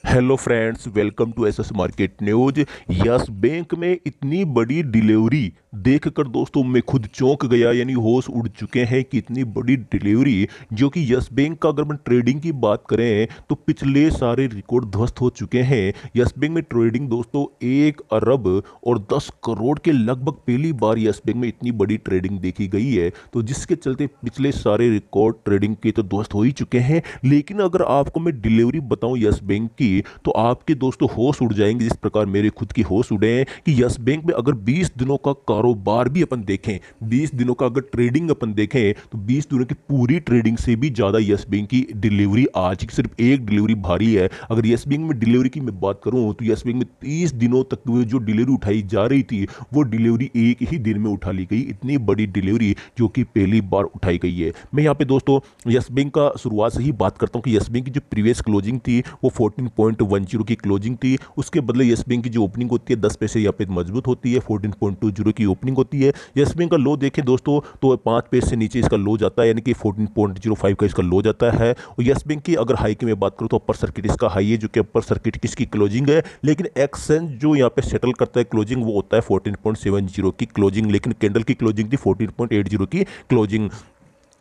Hello friends, welcome to SS market news. Yes Bank में इतनी बड़ी डिलीवरी देखकर दोस्तों मैं खुद चौंक गया, यानी होश उड़ चुके हैं कि इतनी बड़ी डिलीवरी जो कि यस बैंक का अगर हम ट्रेडिंग की बात करें तो पिछले सारे रिकॉर्ड ध्वस्त हो चुके हैं। यस बैंक में ट्रेडिंग दोस्तों 1 अरब और 10 करोड़ के लगभग पहली बार यस बैंक में इतनी बड़ी ट्रेडिंग देखी गई है, तो जिसके चलते पिछले सारे रिकॉर्ड ट्रेडिंग के तो ध्वस्त हो ही चुके हैं। लेकिन अगर आपको मैं डिलीवरी बताऊं यस बैंक की, तो आपके दोस्तों होश उड़ जाएंगे, जिस प्रकार मेरे खुद की होश उड़े हैं कि यस बैंक में अगर 20 दिनों का कारोबार भी अपन देखें, 20 दिनों का अगर ट्रेडिंग अपन देखें, तो 20 दिनों की पूरी ट्रेडिंग से भी ज़्यादा यस बैंक की डिलीवरी आज की सिर्फ एक डिलीवरी भारी है। अगर यस बैंक में डिलीवरी की मैं बात करूं तो यस बैंक में 30 दिनों तक जो डिलीवरी उठाई जा रही थी वो डिलीवरी एक ही दिन में उठा ली गई। इतनी बड़ी डिलीवरी जो कि पहली बार उठाई गई है। मैं यहाँ पे दोस्तों यस बैंक का शुरुआत से ही बात करता हूँ कि यस बैंक की जो प्रीवियस क्लोजिंग थी वो 14.10 की क्लोजिंग थी। उसके बदले यस बैंक की जो ओपनिंग होती है 10 पैसे यहाँ पे मजबूत होती है, 14.20 की ओपनिंग होती है। यस बैंक का लो देखें दोस्तों तो 5 पैसे से नीचे इसका लो जाता है, यानी कि 14.05 का इसका लो जाता है। और यस बैंक की अगर हाई की मैं बात करूँ तो अपर सर्किट इसका हाई है, जो कि अपर सर्किट किसकी क्लोजिंग है, लेकिन एक्सचेंज जो यहाँ पे सेटल करता है क्लोजिंग वो होता है 14.70 की क्लोजिंग, लेकिन कैंडल की क्लोजिंग थी 14.80 की क्लोजिंग।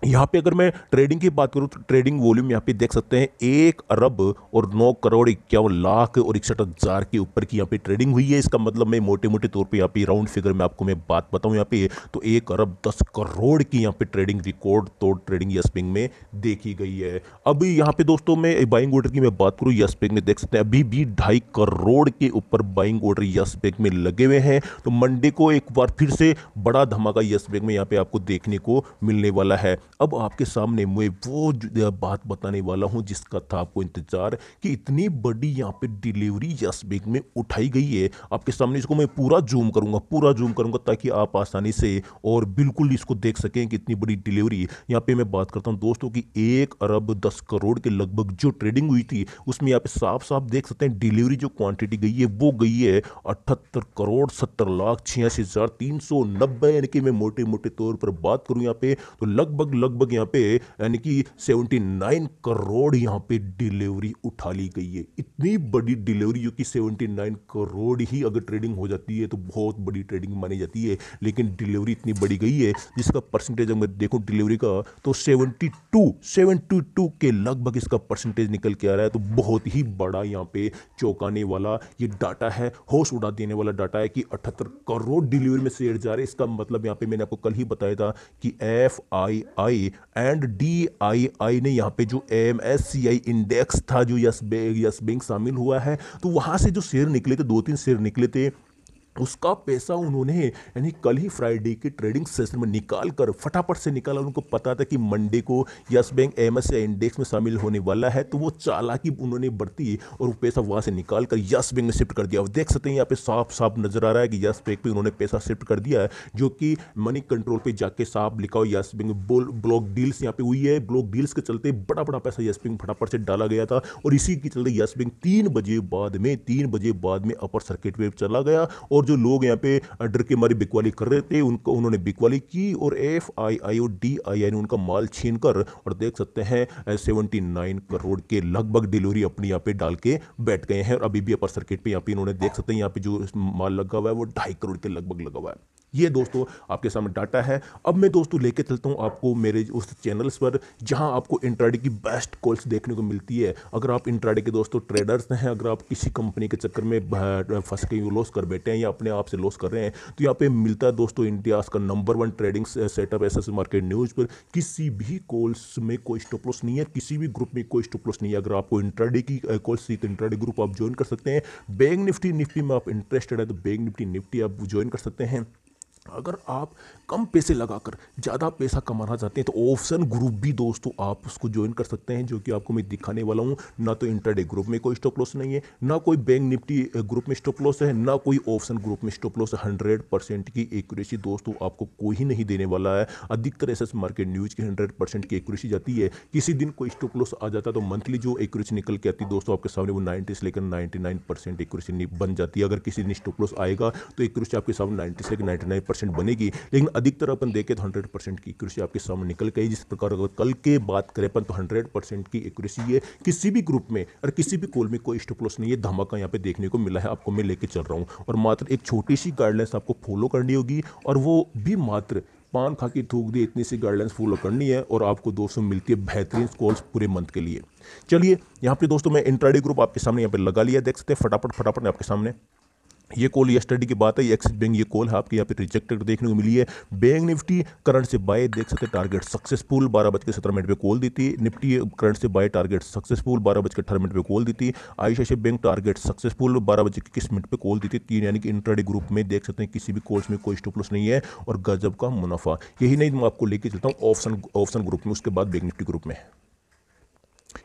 यहाँ पे अगर मैं ट्रेडिंग की बात करूँ तो ट्रेडिंग वॉल्यूम यहाँ पे देख सकते हैं 1 अरब और 9 करोड़ 51 लाख और 61 हज़ार के ऊपर की यहाँ पे ट्रेडिंग हुई है। इसका मतलब मैं मोटे मोटे तौर पे यहाँ पे राउंड फिगर में आपको मैं बात बताऊँ यहाँ पे, तो 1 अरब 10 करोड़ की यहाँ पे ट्रेडिंग रिकॉर्ड तोड़ ट्रेडिंग यस बैंक में देखी गई है। अब यहाँ पे दोस्तों मैं बाइंग ऑर्डर की मैं बात करूँ, यस बैंक में देख सकते हैं अभी भी 2.5 करोड़ के ऊपर बाइंग ऑर्डर यस बैंक में लगे हुए हैं। तो मंडे को एक बार फिर से बड़ा धमाका यस बैंक में यहाँ पे आपको देखने को मिलने वाला है। अब आपके सामने मैं वो बात बताने वाला हूं जिसका था आपको इंतजार, कि इतनी बड़ी यहाँ पे डिलीवरी यस बैंक में उठाई गई है। आपके सामने इसको मैं पूरा जूम करूंगा ताकि आप आसानी से और बिल्कुल इसको देख सकें कि इतनी बड़ी डिलीवरी। यहाँ पे मैं बात करता हूं दोस्तों कि 1 अरब 10 करोड़ के लगभग जो ट्रेडिंग हुई थी उसमें यहाँ पे साफ साफ देख सकते हैं डिलीवरी जो क्वांटिटी गई है वो गई है 78 करोड़ 70 लाख 86 हज़ार 390, यानी कि मैं मोटे मोटे तौर पर बात करूं यहाँ पे तो लगभग यहाँ पे यानी कि 79 करोड़ यहाँ पे डिलीवरी उठा ली गई है। इतनी बड़ी डिलीवरी जो कि 79 करोड़ ही अगर ट्रेडिंग हो जाती है तो बहुत बड़ी ट्रेडिंग मानी जाती है, लेकिन डिलीवरी इतनी बड़ी गई है जिसका परसेंटेज अगर देखूं डिलीवरी का तो 72 के लगभग इसका परसेंटेज निकल के आ रहा है। तो बहुत ही बड़ा यहाँ पे चौंकाने वाला ये डाटा है, होश उड़ा देने वाला डाटा है कि 78 करोड़ डिलीवरी में शेयर जा रहे हैं। इसका मतलब यहाँ पे मैंने आपको कल ही बताया था कि FII एंड DII ने यहाँ पे जो MSCI इंडेक्स था जो यस बैंक शामिल हुआ है, तो वहां से जो शेयर निकले थे 2-3 शेयर निकले थे, उसका पैसा उन्होंने यानी कल ही फ्राइडे के ट्रेडिंग सेशन में निकाल कर फटाफट से निकाला। उनको पता था कि मंडे को यस बैंक MSCI इंडेक्स में शामिल होने वाला है, तो वो चालाकी उन्होंने बरती और वो पैसा वहां से निकाल कर यस बैंक में शिफ्ट कर दिया। देख सकते हैं यहाँ पे साफ साफ नजर आ रहा है कि यस बैंक पे उन्होंने पैसा शिफ्ट कर दिया है, जो कि मनी कंट्रोल पे जाके साफ लिखा हो यस बैंक ब्लॉक डील्स यहाँ पे हुई है। ब्लॉक डील्स के चलते बड़ा बड़ा पैसा यस बैंक फटाफट से डाला गया था और इसी के चलते यस बैंक 3 बजे बाद में अपर सर्किट वेव चला गया और जो लोग यहाँ पे डर के मारे बिकवाली कर रहे थे उनको उन्होंने बिकवाली की और FII और DII ने उनका माल छीन कर और देख सकते हैं 79 करोड़ के लगभग डिलीवरी अपनी यहाँ पे डाल के बैठ गए हैं। और अभी भी अपर सर्किट पे यहाँ पे इन्होंने देख सकते हैं यहाँ पे जो माल लगा हुआ है वो 2.5 करोड़ के लगभग लगा हुआ है। ये दोस्तों आपके सामने डाटा है। अब मैं दोस्तों लेके चलता हूँ आपको मेरे उस चैनल्स पर जहां आपको इंट्राडे की बेस्ट कॉल्स देखने को मिलती है। अगर आप इंट्राडे के दोस्तों ट्रेडर्स हैं, अगर आप किसी कंपनी के चक्कर में फंस के लॉस कर बैठे हैं या अपने आप से लॉस कर रहे हैं, तो यहाँ पे मिलता है दोस्तों इंडिया का number 1 trading setup SS market news पर। किसी भी कॉल्स में कोई स्टॉप लॉस नहीं है, किसी भी ग्रुप में कोई स्टॉप लॉस नहीं है। अगर आपको इंट्राडे की कॉल्स चाहिए तो इंट्राडे ग्रुप आप ज्वाइन कर सकते हैं। बैंक निफ्टी में आप इंटरेस्टेड है तो बैंक निफ्टी आप ज्वाइन कर सकते हैं। अगर आप कम पैसे लगाकर ज़्यादा पैसा कमाना चाहते हैं तो ऑप्शन ग्रुप भी दोस्तों आप उसको ज्वाइन कर सकते हैं, जो कि आपको मैं दिखाने वाला हूं। ना तो इंट्राडे ग्रुप में कोई स्टॉप लॉस नहीं है, ना कोई बैंक निफ्टी ग्रुप में स्टॉप लॉस है, ना कोई ऑप्शन ग्रुप में स्टॉप लॉस है। 100% की एक्यूरेसी दोस्तों आपको कोई नहीं देने वाला है। अधिकतर एसएस मार्केट न्यूज की 100% की एक्यूरेसी जाती है। किसी दिन कोई स्टॉप लॉस आ जाता है तो मंथली जो एक्यूरेसी निकल के आती है दोस्तों आपके सामने वो 90 से लेकर 99% एक्यूरेसी बन जाती है। अगर किसी दिन स्टॉप लॉस आएगा तो एक्यूरेसी आपके सामने 90 से लेकर 100% बनेगी, लेकिन अधिकतर अपन देखें तो 100% की एक्यूरेसी आपके सामने निकल गई। जिस प्रकार अगर कल के बात करें अपन तो 100% की एक्यूरेसी है, किसी भी ग्रुप में और किसी भी कॉल में कोई स्टॉप लॉस नहीं है। धमाका यहाँ पे देखने को मिला है, आपको मैं लेके चल रहा हूँ और मात्र एक छोटी सी गाइडलाइंस आपको फॉलो करनी होगी, और वो भी मात्र पान खा के थूक दी इतनी सी गाइडलाइंस फॉलो करनी है, और आपको दोस्तों मिलती है बेहतरीन कॉल्स पूरे मंथ के लिए। चलिए यहाँ पे दोस्तों मैं इंट्राडे ग्रुप आपके सामने यहाँ पे लगा लिया, देख सकते हैं फटाफट फटाफट आपके सामने। ये कॉल यस्टरडे की बात है, ये एक्सिस बैंक ये कॉल है आपके यहाँ पे रिजेक्टेड देखने को मिली है। बैंक निफ्टी करंट से बाय देख सकते हैं, टारगेट सक्सेसफुल 12:17 पे कॉल दी थी। निफ्टी करंट से बाय टारगेट सक्सेसफुल 12:18 पे कॉल दी थी। आईसीआईसीआई बैंक टारगेट सक्सेसफुल 12:21 पे कॉल दी थी। 3 यानी कि इंट्राडे ग्रुप में देख सकते हैं किसी भी कॉल्स में कोई स्टॉप लॉस नहीं है और गजब का मुनाफा। यही नहीं मैं आपको लेके चलता हूँ ऑप्शन ग्रुप में, उसके बाद बैंक निफ्टी ग्रुप में।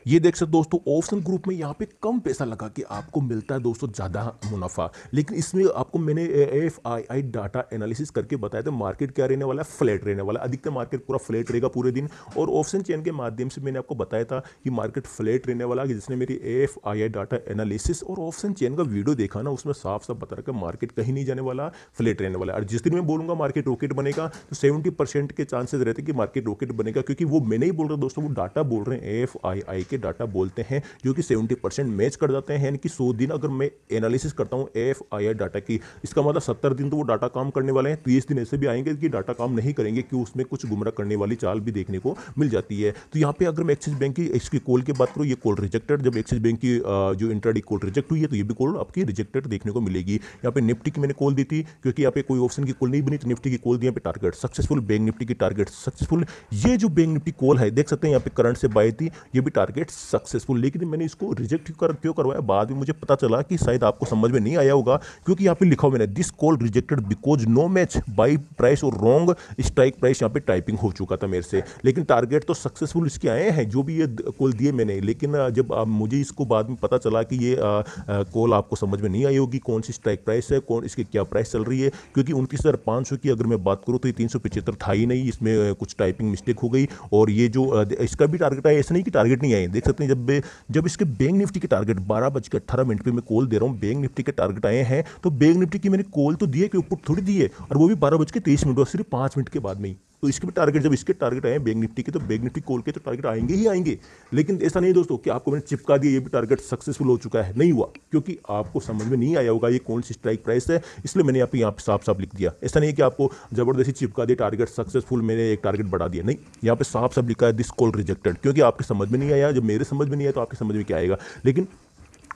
ये देख सकते दोस्तों ऑप्शन ग्रुप में यहाँ पे कम पैसा लगा के आपको मिलता है दोस्तों ज़्यादा मुनाफा, लेकिन इसमें आपको मैंने एफआईआई डाटा एनालिसिस करके बताया था मार्केट क्या रहने वाला है, फ्लैट रहने वाला है। अधिकतर मार्केट पूरा फ्लैट रहेगा पूरे दिन, और ऑप्शन चेन के माध्यम से मैंने आपको बताया था कि मार्केट फ्लैट रहने वाला है। जिसने मेरी एफआईआई डाटा एनालिसिस और ऑप्शन चेन का वीडियो देखा ना, उसमें साफ साफ बता रहा है मार्केट कहीं नहीं जाने वाला, फ्लैट रहने वाला है। और जिस दिन मैं बोलूँगा मार्केट रॉकेट बनेगा तो 70% के चांसेस रहते हैं कि मार्केट रॉकेट बनेगा, क्योंकि वो मैं नहीं बोल रहा दोस्तों, वो डाटा बोल रहे हैं, एफआईआई के डाटा बोलते हैं, जो कि 70% मैच कर जाते हैं। यानी कि 100 दिन अगर मैं एनालिसिस करता हूं एफआईआई डाटा की, इसका मतलब 70 दिन तो वो डाटा काम करने वाले हैं। 30 दिन ऐसे भी आएंगे कि डाटा काम नहीं करेंगे, कि उसमें कुछ गुमराह करने वाली चाल भी देखने को मिल जाती है। तो यहाँ पे अगर मैं एक्सिस बैंक की इसकी कॉल की बात करूँ, ये कॉल रिजेक्टेड, जब एक्सिस बैंक की जो इंट्राडे कॉल रिजेक्ट हुई है तो ये भी कॉल आपकी रिजेक्टेड देखने को मिलेगी। यहाँ पे निफ्टी की मैंने कॉल दी थी, क्योंकि यहाँ पे कोई ऑप्शन की कॉल नहीं बनी, तो निफ्टी की कॉल दी, यहाँ पे टारगेट सक्सेसफुल, बैंक निफ्टी की टारगेट सक्सेसफुल। ये जो बैंक निफ्टी कॉल है देख सकते हैं यहाँ पे करंट से बाय थी, ये भी टारगेट सक्सेसफुल। लेकिन मैंने इसको रिजेक्ट क्यों करवाया, बाद में मुझे पता चला कि शायद आपको समझ में नहीं आया होगा, क्योंकि यहाँ पे लिखा हुआ मैंने this call rejected because no match by price और रॉन्ग स्ट्राइक प्राइस यहाँ पे टाइपिंग हो चुका था मेरे से। लेकिन टारगेट तो सक्सेसफुल इसके आए हैं जो भी ये कॉल दिए मैंने। लेकिन जब मुझे इसको बाद में पता चला कि ये कॉल आपको समझ में नहीं आई होगी, कौन सी स्ट्राइक प्राइस है, कौन इसकी क्या प्राइस चल रही है, क्योंकि 29,500 की अगर मैं बात करूँ तो ये 375 था ही नहीं, इसमें कुछ टाइपिंग मिस्टेक हो गई। और ये जो इसका भी टारगेट आया, ऐसा नहीं कि टारगेट नहीं आए, देख सकते हैं जब इसके बैंक निफ्टी के टारगेट 12:18 पे मैं कॉल दे रहा हूँ, बैंक निफ्टी के टारगेट आए हैं, तो बैंक निफ्टी की मैंने कॉल तो दी है कि ऊपर थोड़ी दी है, और वो भी 12:23 और सिर्फ 5 मिनट के बाद में ही। तो इसके भी टारगेट, जब इसके टारगेट आए बैंक निफ्टी के, तो बैंक निफ्टी कॉल के तो टारगेट आएंगे ही आएंगे। लेकिन ऐसा नहीं दोस्तों कि आपको मैंने चिपका दिया ये भी टारगेट सक्सेसफुल हो चुका है, नहीं हुआ, क्योंकि आपको समझ में नहीं आया होगा ये कौन सी स्ट्राइक प्राइस है, इसलिए मैंने यहाँ पे साफ साफ लिख दिया। ऐसा नहीं है कि आपको जबरदस्ती चिपका दिया टारगेट सक्सेसफुल, मैंने एक टारगेट बढ़ा दिया, नहीं, यहाँ पे साफ साफ लिखा है दिस कॉल रिजेक्टेड, क्योंकि आपके समझ में नहीं आया। जब मेरे समझ में नहीं आया तो आपके समझ में क्या आएगा। लेकिन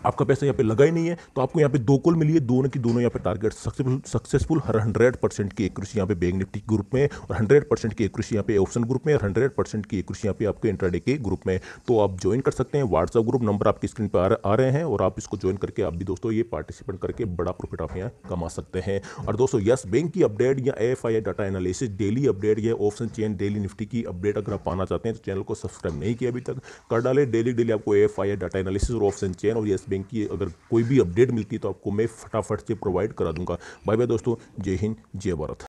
आपका पैसा यहाँ पे लगा ही नहीं है, तो आपको यहाँ पे 2 कॉल मिली है, दोनों की दोनों यहाँ पे टारगेट सक्सेसफुल। हर 100% की एक्यूरेसी यहाँ पे बैंक निफ्टी ग्रुप में, और 100% की एक्यूरेसी यहाँ पे ऑप्शन ग्रुप में, और 100% की एक्यूरेसी यहाँ पे आपके इंट्राडे के ग्रुप में। तो आप ज्वाइन कर सकते हैं, व्हाट्सअप ग्रुप नंबर आपकी स्क्रीन पर आ रहे हैं, और आप इसको ज्वाइन करके आप भी दोस्तों ये पार्टिसिपेट करके बड़ा प्रॉफिट आप यहाँ कमा सकते हैं। और दोस्तों यस बैंक की अपडेट या FII data analysis daily update या ऑप्शन चेन डेली निफ्टी की अपडेट अगर आप पाना चाहते हैं तो चैनल को सब्सक्राइब नहीं किया अभी तक, कर डाले। डेली आपको एफआईआई डाटा एनालिसिस और ऑप्शन चेन और यस बैंक की अगर कोई भी अपडेट मिलती है तो आपको मैं फटाफट से प्रोवाइड करा दूंगा। बाय बाय दोस्तों, जय हिंद, जय भारत।